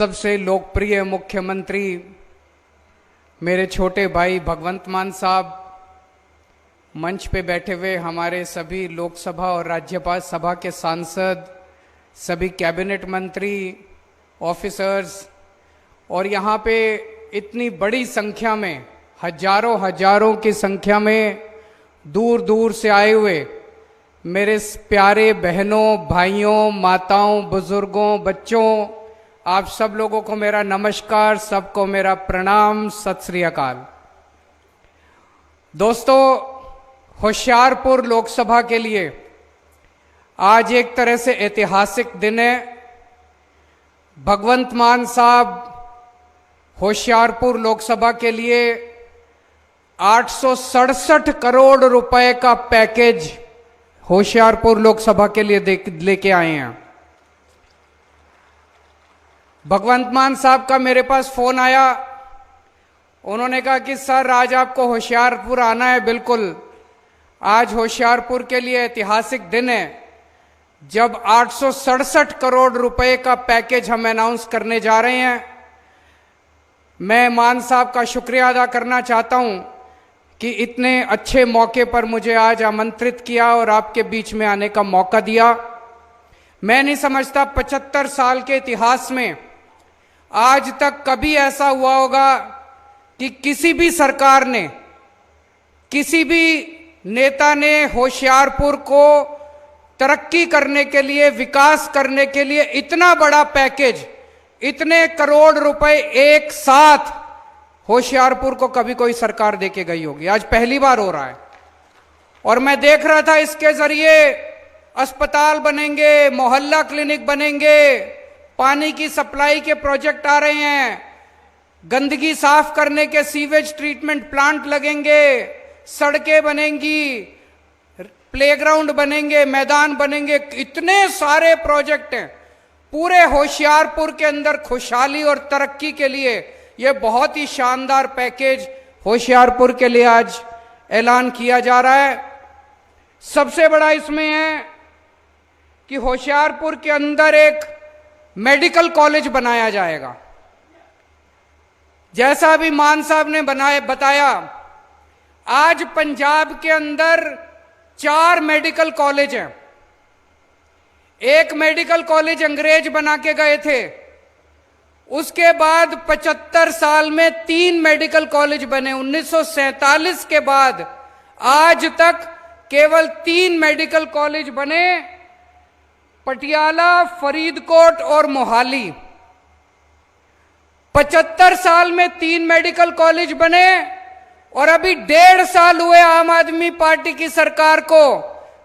सबसे लोकप्रिय मुख्यमंत्री मेरे छोटे भाई भगवंत मान साहब, मंच पे बैठे हुए हमारे सभी लोकसभा और राज्यसभा के सांसद, सभी कैबिनेट मंत्री, ऑफिसर्स और यहाँ पे इतनी बड़ी संख्या में हजारों की संख्या में दूर दूर से आए हुए मेरे प्यारे बहनों, भाइयों, माताओं, बुजुर्गों, बच्चों, आप सब लोगों को मेरा नमस्कार, सबको मेरा प्रणाम, सत श्री अकाल। दोस्तों, होशियारपुर लोकसभा के लिए आज एक तरह से ऐतिहासिक दिन है। भगवंत मान साहब होशियारपुर लोकसभा के लिए 867 करोड़ रुपए का पैकेज होशियारपुर लोकसभा के लिए लेके आए हैं। भगवंत मान साहब का मेरे पास फोन आया, उन्होंने कहा कि सर आज आपको होशियारपुर आना है। बिल्कुल, आज होशियारपुर के लिए ऐतिहासिक दिन है जब 867 करोड़ रुपए का पैकेज हम अनाउंस करने जा रहे हैं। मैं मान साहब का शुक्रिया अदा करना चाहता हूं कि इतने अच्छे मौके पर मुझे आज आमंत्रित किया और आपके बीच में आने का मौका दिया। मैं नहीं समझता 75 साल के इतिहास में आज तक कभी ऐसा हुआ होगा कि किसी भी सरकार ने, किसी भी नेता ने होशियारपुर को तरक्की करने के लिए, विकास करने के लिए इतना बड़ा पैकेज, इतने करोड़ रुपए एक साथ होशियारपुर को कभी कोई सरकार देके गई होगी। आज पहली बार हो रहा है। और मैं देख रहा था इसके जरिए अस्पताल बनेंगे, मोहल्ला क्लिनिक बनेंगे, पानी की सप्लाई के प्रोजेक्ट आ रहे हैं, गंदगी साफ करने के सीवेज ट्रीटमेंट प्लांट लगेंगे, सड़कें बनेंगी, प्लेग्राउंड बनेंगे, मैदान बनेंगे। इतने सारे प्रोजेक्ट हैं पूरे होशियारपुर के अंदर। खुशहाली और तरक्की के लिए यह बहुत ही शानदार पैकेज होशियारपुर के लिए आज ऐलान किया जा रहा है। सबसे बड़ा इसमें है कि होशियारपुर के अंदर एक मेडिकल कॉलेज बनाया जाएगा। जैसा अभी मान साहब ने बताया, आज पंजाब के अंदर 4 मेडिकल कॉलेज हैं। एक मेडिकल कॉलेज अंग्रेज बना के गए थे, उसके बाद 75 साल में 3 मेडिकल कॉलेज बने। 1947 के बाद आज तक केवल 3 मेडिकल कॉलेज बने, पटियाला, फरीदकोट और मोहाली। 75 साल में 3 मेडिकल कॉलेज बने और अभी 1.5 साल हुए आम आदमी पार्टी की सरकार को,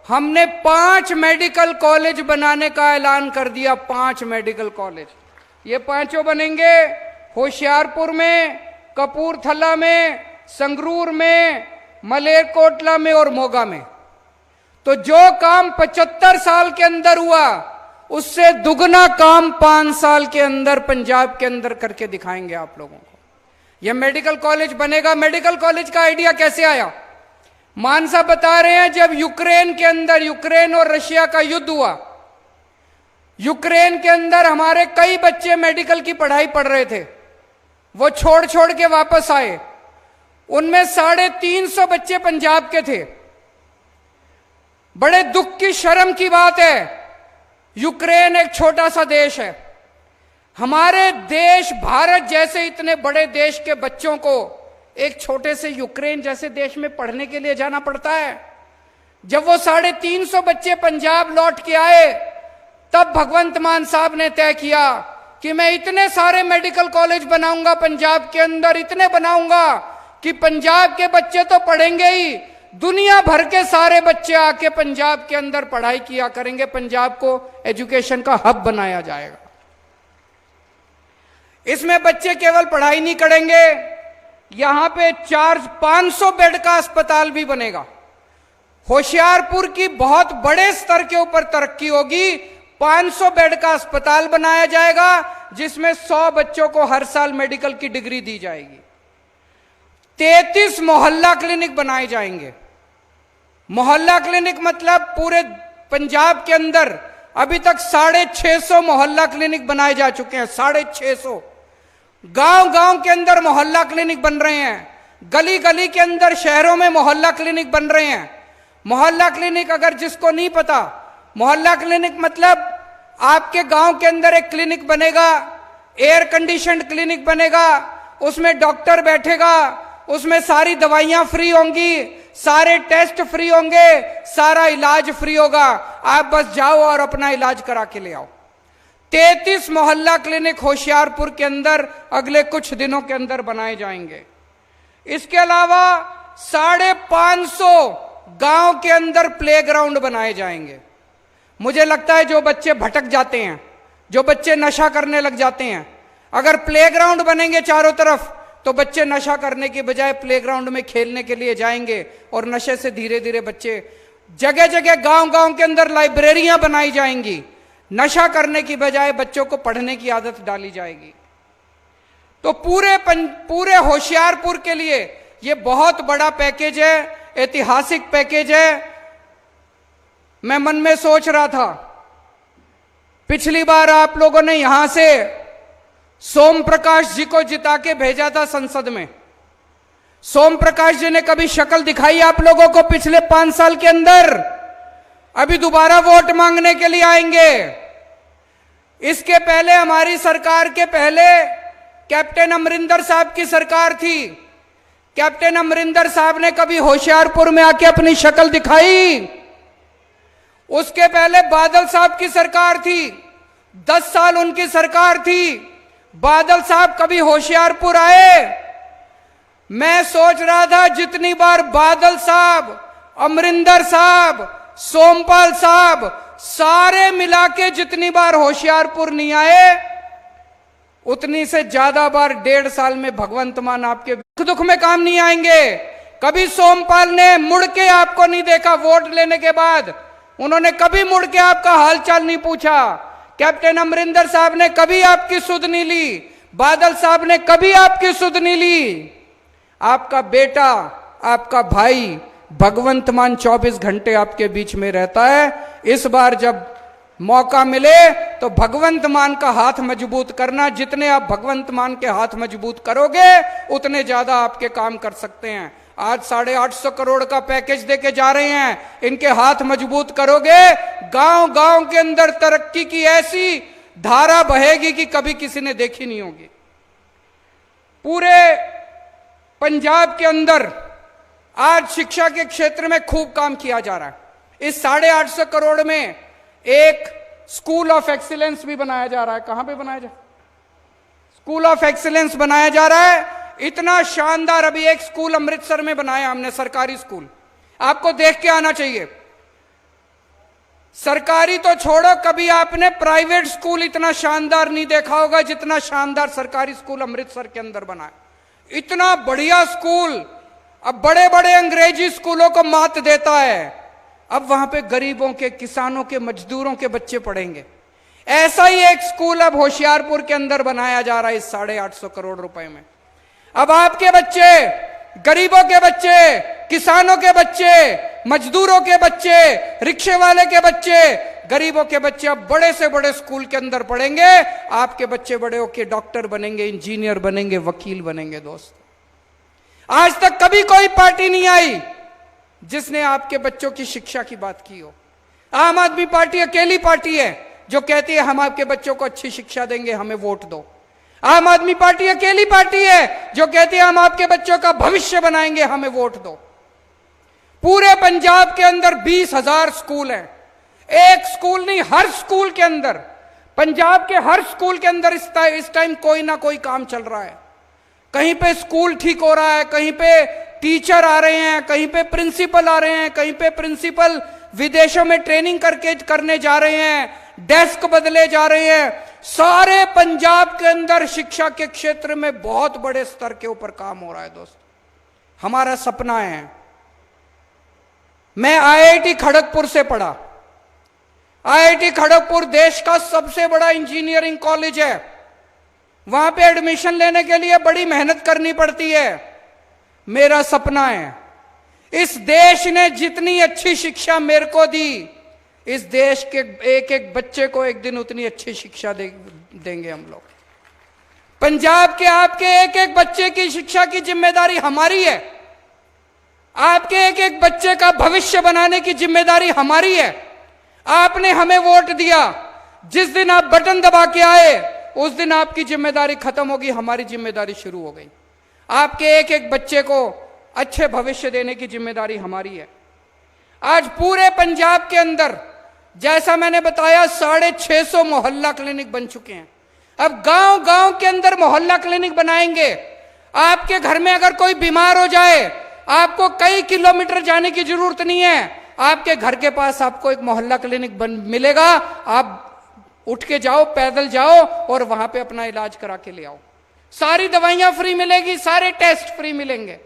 हमने 5 मेडिकल कॉलेज बनाने का ऐलान कर दिया। 5 मेडिकल कॉलेज, ये 5 बनेंगे होशियारपुर में, कपूरथला में, संगरूर में, मलेरकोटला में और मोगा में। तो जो काम 75 साल के अंदर हुआ, उससे दुगना काम 5 साल के अंदर पंजाब के अंदर करके दिखाएंगे आप लोगों को। यह मेडिकल कॉलेज बनेगा। मेडिकल कॉलेज का आइडिया कैसे आया? मान साहब बता रहे हैं, जब यूक्रेन के अंदर, यूक्रेन और रशिया का युद्ध हुआ, यूक्रेन के अंदर हमारे कई बच्चे मेडिकल की पढ़ाई पढ़ रहे थे, वो छोड़ छोड़ के वापस आए। उनमें 350 बच्चे पंजाब के थे। बड़े दुख की, शर्म की बात है, यूक्रेन एक छोटा सा देश है। हमारे देश भारत जैसे इतने बड़े देश के बच्चों को एक छोटे से यूक्रेन जैसे देश में पढ़ने के लिए जाना पड़ता है। जब वो 350 बच्चे पंजाब लौट के आए, तब भगवंत मान साहब ने तय किया कि मैं इतने सारे मेडिकल कॉलेज बनाऊंगा पंजाब के अंदर, इतने बनाऊंगा कि पंजाब के बच्चे तो पढ़ेंगे ही, दुनिया भर के सारे बच्चे आके पंजाब के अंदर पढ़ाई किया करेंगे। पंजाब को एजुकेशन का हब बनाया जाएगा। इसमें बच्चे केवल पढ़ाई नहीं करेंगे, यहां पे 500 बेड का अस्पताल भी बनेगा। होशियारपुर की बहुत बड़े स्तर के ऊपर तरक्की होगी। 500 बेड का अस्पताल बनाया जाएगा, जिसमें 100 बच्चों को हर साल मेडिकल की डिग्री दी जाएगी। 33 मोहल्ला क्लिनिक बनाए जाएंगे। मोहल्ला क्लिनिक मतलब पूरे पंजाब के अंदर अभी तक 650 मोहल्ला क्लिनिक बनाए जा चुके हैं। 650 गांव गांव के अंदर मोहल्ला क्लिनिक बन रहे हैं, गली गली के अंदर शहरों में मोहल्ला क्लिनिक बन रहे हैं। मोहल्ला क्लिनिक, अगर जिसको नहीं पता, मोहल्ला क्लिनिक मतलब आपके गांव के अंदर एक क्लिनिक बनेगा, एयर कंडीशनड क्लिनिक बनेगा, उसमें डॉक्टर बैठेगा, उसमें सारी दवाइयां फ्री होंगी, सारे टेस्ट फ्री होंगे, सारा इलाज फ्री होगा। आप बस जाओ और अपना इलाज करा के ले आओ। 33 मोहल्ला क्लिनिक होशियारपुर के अंदर अगले कुछ दिनों के अंदर बनाए जाएंगे। इसके अलावा 550 गांव के अंदर प्लेग्राउंड बनाए जाएंगे। मुझे लगता है जो बच्चे भटक जाते हैं, जो बच्चे नशा करने लग जाते हैं, अगर प्लेग्राउंड बनेंगे चारों तरफ तो बच्चे नशा करने की बजाय प्लेग्राउंड में खेलने के लिए जाएंगे और नशे से धीरे धीरे बच्चे, जगह जगह गांव गांव के अंदर लाइब्रेरियां बनाई जाएंगी, नशा करने की बजाय बच्चों को पढ़ने की आदत डाली जाएगी। तो पूरे होशियारपुर के लिए यह बहुत बड़ा पैकेज है, ऐतिहासिक पैकेज है। मैं मन में सोच रहा था, पिछली बार आप लोगों ने यहां से सोम प्रकाश जी को जिता के भेजा था संसद में। सोम प्रकाश जी ने कभी शक्ल दिखाई आप लोगों को पिछले 5 साल के अंदर? अभी दोबारा वोट मांगने के लिए आएंगे। इसके पहले, हमारी सरकार के पहले कैप्टन अमरिंदर साहब की सरकार थी। कैप्टन अमरिंदर साहब ने कभी होशियारपुर में आके अपनी शक्ल दिखाई? उसके पहले बादल साहब की सरकार थी, 10 साल उनकी सरकार थी। बादल साहब कभी होशियारपुर आए? मैं सोच रहा था जितनी बार बादल साहब, अमरिंदर साहब, सोमपाल साहब सारे मिला के जितनी बार होशियारपुर नहीं आए, उतनी से ज्यादा बार 1.5 साल में भगवंत मान आपके दुख में काम नहीं आएंगे। कभी सोमपाल ने मुड़ के आपको नहीं देखा वोट लेने के बाद, उन्होंने कभी मुड़ के आपका हालचाल नहीं पूछा। कैप्टन अमरिंदर साहब ने कभी आपकी सुध नहीं ली, बादल साहब ने कभी आपकी सुध नहीं ली। आपका बेटा, आपका भाई भगवंत मान 24 घंटे आपके बीच में रहता है। इस बार जब मौका मिले तो भगवंत मान का हाथ मजबूत करना। जितने आप भगवंत मान के हाथ मजबूत करोगे उतने ज्यादा आपके काम कर सकते हैं। आज 850 करोड़ का पैकेज देके जा रहे हैं, इनके हाथ मजबूत करोगे, गांव गांव के अंदर तरक्की की ऐसी धारा बहेगी कि कभी किसी ने देखी नहीं होगी। पूरे पंजाब के अंदर आज शिक्षा के क्षेत्र में खूब काम किया जा रहा है। इस 850 करोड़ में एक स्कूल ऑफ एक्सीलेंस भी बनाया जा रहा है। कहां पे बनाया जा रहा है? स्कूल ऑफ एक्सीलेंस बनाया जा रहा है। इतना शानदार, अभी एक स्कूल अमृतसर में बनाया हमने, सरकारी स्कूल, आपको देख के आना चाहिए। सरकारी तो छोड़ो, कभी आपने प्राइवेट स्कूल इतना शानदार नहीं देखा होगा जितना शानदार सरकारी स्कूल अमृतसर के अंदर बना है। इतना बढ़िया स्कूल अब बड़े बड़े अंग्रेजी स्कूलों को मात देता है। अब वहां पे गरीबों के, किसानों के, मजदूरों के बच्चे पढ़ेंगे। ऐसा ही एक स्कूल अब होशियारपुर के अंदर बनाया जा रहा है इस 850 करोड़ रुपए में। अब आपके बच्चे, गरीबों के बच्चे, किसानों के बच्चे, मजदूरों के बच्चे, रिक्शे वाले के बच्चे, गरीबों के बच्चे अब बड़े से बड़े स्कूल के अंदर पढ़ेंगे। आपके बच्चे बड़े होके डॉक्टर बनेंगे, इंजीनियर बनेंगे, वकील बनेंगे। दोस्त, आज तक कभी कोई पार्टी नहीं आई जिसने आपके बच्चों की शिक्षा की बात की हो। आम आदमी पार्टी अकेली पार्टी है जो कहती है हम आपके बच्चों को अच्छी शिक्षा देंगे, हमें वोट दो। आम आदमी पार्टी अकेली पार्टी है जो कहती है हम आपके बच्चों का भविष्य बनाएंगे, हमें वोट दो। पूरे पंजाब के अंदर 20,000 स्कूल हैं। एक स्कूल नहीं, हर स्कूल के अंदर, पंजाब के हर स्कूल के अंदर इस टाइम कोई ना कोई काम चल रहा है। कहीं पे स्कूल ठीक हो रहा है, कहीं पे टीचर आ रहे हैं, कहीं पे प्रिंसिपल आ रहे हैं, कहीं पे प्रिंसिपल विदेशों में ट्रेनिंग करने जा रहे हैं, डेस्क बदले जा रहे हैं। सारे पंजाब के अंदर शिक्षा के क्षेत्र में बहुत बड़े स्तर के ऊपर काम हो रहा है। दोस्त, हमारा सपना है। मैं आईआईटी खड़गपुर से पढ़ा। आईआईटी खड़गपुर देश का सबसे बड़ा इंजीनियरिंग कॉलेज है। वहां पे एडमिशन लेने के लिए बड़ी मेहनत करनी पड़ती है। मेरा सपना है, इस देश ने जितनी अच्छी शिक्षा मेरे को दी, इस देश के एक एक बच्चे को एक दिन उतनी अच्छी शिक्षा देंगे हम लोग। पंजाब के आपके एक एक बच्चे की शिक्षा की जिम्मेदारी हमारी है। आपके एक एक बच्चे का भविष्य बनाने की जिम्मेदारी हमारी है। आपने हमें वोट दिया, जिस दिन आप बटन दबा के आए उस दिन आपकी जिम्मेदारी खत्म होगी, हमारी जिम्मेदारी शुरू हो गई। आपके एक एक बच्चे को अच्छे भविष्य देने की जिम्मेदारी हमारी है। आज पूरे पंजाब के अंदर जैसा मैंने बताया 650 मोहल्ला क्लिनिक बन चुके हैं। अब गांव गांव के अंदर मोहल्ला क्लिनिक बनाएंगे। आपके घर में अगर कोई बीमार हो जाए, आपको कई किलोमीटर जाने की जरूरत नहीं है, आपके घर के पास आपको एक मोहल्ला क्लिनिक मिलेगा। आप उठ के जाओ, पैदल जाओ और वहां पे अपना इलाज करा के ले आओ। सारी दवाइयां फ्री मिलेगी, सारे टेस्ट फ्री मिलेंगे।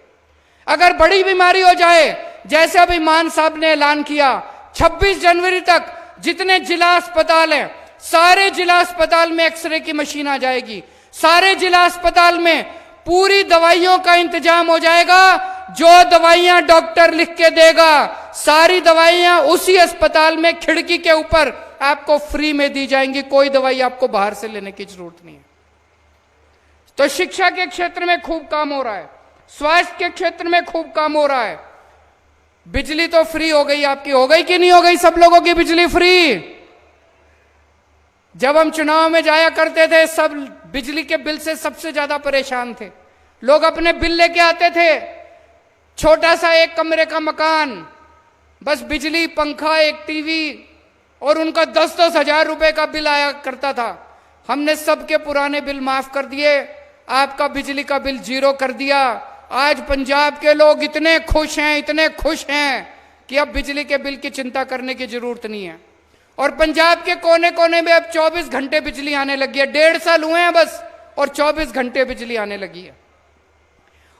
अगर बड़ी बीमारी हो जाए, जैसे अभी मान साहब ने ऐलान किया 26 जनवरी तक जितने जिला अस्पताल हैं, सारे जिला अस्पताल में एक्सरे की मशीन आ जाएगी। सारे जिला अस्पताल में पूरी दवाइयों का इंतजाम हो जाएगा। जो दवाइयां डॉक्टर लिख के देगा, सारी दवाइयां उसी अस्पताल में खिड़की के ऊपर आपको फ्री में दी जाएंगी। कोई दवाई आपको बाहर से लेने की जरूरत नहीं है। तो शिक्षा के क्षेत्र में खूब काम हो रहा है, स्वास्थ्य के क्षेत्र में खूब काम हो रहा है। बिजली तो फ्री हो गई, आपकी हो गई कि नहीं हो गई? सब लोगों की बिजली फ्री। जब हम चुनाव में जाया करते थे, सब बिजली के बिल से सबसे ज्यादा परेशान थे। लोग अपने बिल लेके आते थे, छोटा सा एक कमरे का मकान, बस बिजली, पंखा, एक टीवी, और उनका 10-10 हजार रुपए का बिल आया करता था। हमने सबके पुराने बिल माफ कर दिए, आपका बिजली का बिल 0 कर दिया। आज पंजाब के लोग इतने खुश हैं, इतने खुश हैं कि अब बिजली के बिल की चिंता करने की जरूरत नहीं है। और पंजाब के कोने कोने में अब 24 घंटे बिजली आने लगी है। 1.5 साल हुए हैं बस और 24 घंटे बिजली आने लगी है।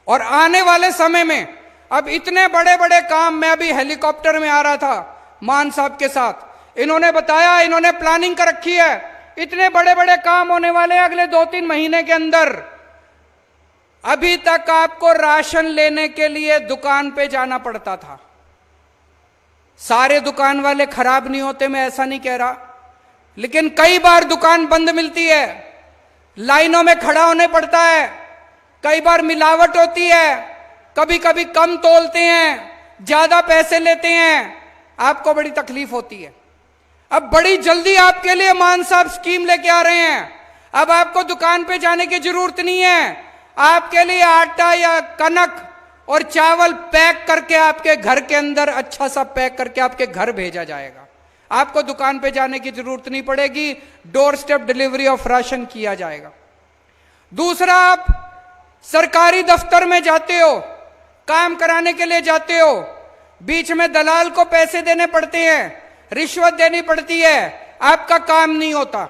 और आने वाले समय में अब इतने बड़े बड़े काम, मैं अभी हेलीकॉप्टर में आ रहा था मान साहब के साथ, इन्होंने बताया, इन्होंने प्लानिंग कर रखी है, इतने बड़े बड़े काम होने वाले हैं अगले 2-3 महीने के अंदर। अभी तक आपको राशन लेने के लिए दुकान पे जाना पड़ता था। सारे दुकान वाले खराब नहीं होते, मैं ऐसा नहीं कह रहा, लेकिन कई बार दुकान बंद मिलती है, लाइनों में खड़ा होने पड़ता है, कई बार मिलावट होती है, कभी कभी कम तोलते हैं, ज्यादा पैसे लेते हैं, आपको बड़ी तकलीफ होती है। अब बड़ी जल्दी आपके लिए मान साहब स्कीम लेके आ रहे हैं। अब आपको दुकान पे जाने की जरूरत नहीं है, आपके लिए आटा या कनक और चावल पैक करके आपके घर के अंदर अच्छा सा पैक करके आपके घर भेजा जाएगा। आपको दुकान पे जाने की जरूरत नहीं पड़ेगी, door step delivery of ration किया जाएगा। दूसरा, आप सरकारी दफ्तर में जाते हो, काम कराने के लिए जाते हो, बीच में दलाल को पैसे देने पड़ते हैं, रिश्वत देनी पड़ती है, आपका काम नहीं होता।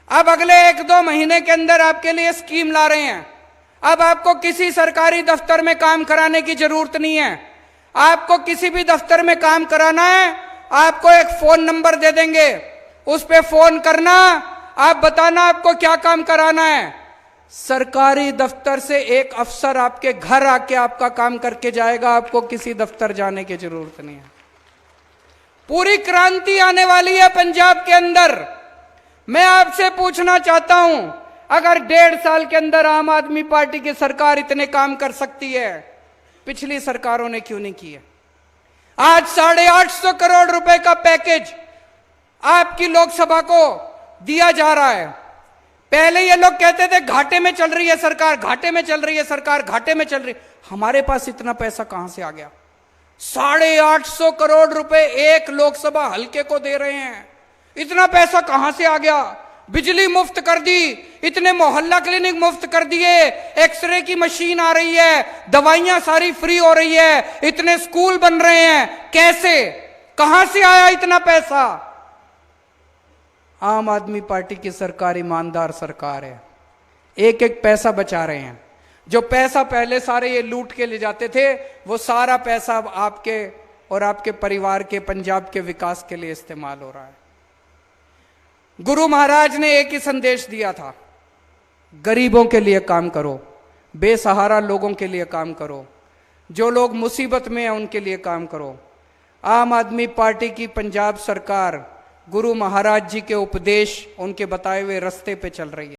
अब अगले 1-2 महीने के अंदर आपके लिए स्कीम ला रहे हैं। अब आपको किसी सरकारी दफ्तर में काम कराने की जरूरत नहीं है। आपको किसी भी दफ्तर में काम कराना है, आपको एक फोन नंबर दे देंगे, उस पे फोन करना, आप बताना आपको क्या काम कराना है। सरकारी दफ्तर से एक अफसर आपके घर आके आपका काम करके जाएगा, आपको किसी दफ्तर जाने की जरूरत नहीं है। पूरी क्रांति आने वाली है पंजाब के अंदर। मैं आपसे पूछना चाहता हूं, अगर 1.5 साल के अंदर आम आदमी पार्टी की सरकार इतने काम कर सकती है, पिछली सरकारों ने क्यों नहीं किए? आज 850 करोड़ रुपए का पैकेज आपकी लोकसभा को दिया जा रहा है। पहले ये लोग कहते थे घाटे में चल रही है सरकार, घाटे में चल रही है सरकार, घाटे में चल रही। हमारे पास इतना पैसा कहां से आ गया? 850 करोड़ रुपए एक लोकसभा हल्के को दे रहे हैं। इतना पैसा कहां से आ गया? बिजली मुफ्त कर दी, इतने मोहल्ला क्लिनिक मुफ्त कर दिए, एक्सरे की मशीन आ रही है, दवाइयां सारी फ्री हो रही है, इतने स्कूल बन रहे हैं। कैसे, कहां से आया इतना पैसा? आम आदमी पार्टी की सरकार ईमानदार सरकार है, एक एक पैसा बचा रहे हैं। जो पैसा पहले सारे ये लूट के ले जाते थे, वो सारा पैसा आपके और आपके परिवार के, पंजाब के विकास के लिए इस्तेमाल हो रहा है। गुरु महाराज ने एक ही संदेश दिया था, गरीबों के लिए काम करो, बेसहारा लोगों के लिए काम करो, जो लोग मुसीबत में हैं उनके लिए काम करो। आम आदमी पार्टी की पंजाब सरकार गुरु महाराज जी के उपदेश, उनके बताए हुए रास्ते पे चल रही है।